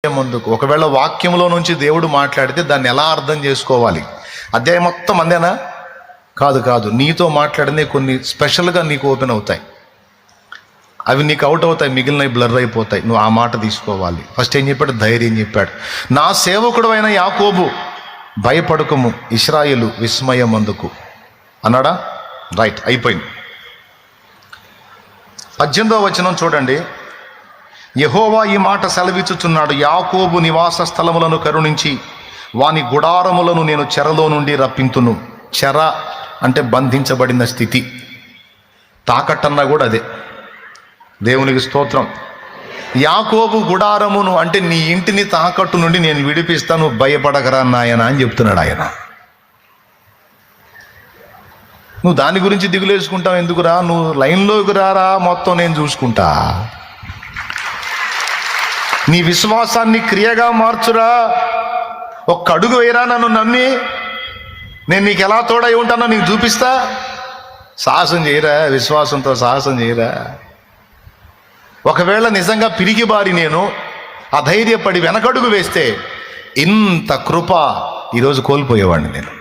ముందుకు ఒకవేళ వాక్యంలో నుంచి దేవుడు మాట్లాడితే దాన్ని ఎలా అర్థం చేసుకోవాలి? అధ్యాయం మొత్తం అందేనా? కాదు, నీతో మాట్లాడినే కొన్ని స్పెషల్గా నీకు ఓపెన్ అవుతాయి, అవి నీకు అవుట్ అవుతాయి, మిగిలినవి బ్లర్ అయిపోతాయి. నువ్వు ఆ మాట తీసుకోవాలి. ఫస్ట్ ఏం చెప్పాడు? ధైర్యం చెప్పాడు. నా సేవకుడు అయిన యాకోబు భయపడకము, ఇశ్రాయేలు విస్మయం అందుకు అన్నాడా? రైట్, అయిపోయింది. 18వ వచనం చూడండి. యెహోవా ఈ మాట సెలవిచ్చుచున్నాడు, యాకోబు నివాస స్థలములను కరుణించి వాని గుడారములను నేను చెరలో నుండి రప్పింతును. చెర అంటే బంధించబడిన స్థితి, తాకట్టన్నా కూడా అదే. దేవునికి స్తోత్రం. యాకోబు గుడారమును అంటే నీ ఇంటిని తాకట్టు నుండి నేను విడిపిస్తాను, భయపడకరా నాయన అని చెప్తున్నాడు ఆయన. నువ్వు దాని గురించి దిగులేసుకుంటావు ఎందుకురా? నువ్వు లైన్లోకి రారా, మొత్తం నేను చూసుకుంటా. నీ విశ్వాసాన్ని క్రియగా మార్చురా. ఒక్క అడుగు వేయరా, నన్ను నమ్మి నేను నీకు ఎలా తోడై ఉంటానో నీకు చూపిస్తా. సాహసం చేయరా, విశ్వాసంతో సాహసం చేయరా. ఒకవేళ నిజంగా పిరిగిబారి నేను అధైర్యపడి వెనకడుగు వేస్తే ఇంత కృప ఈరోజు కోల్పోయేవాడిని నేను.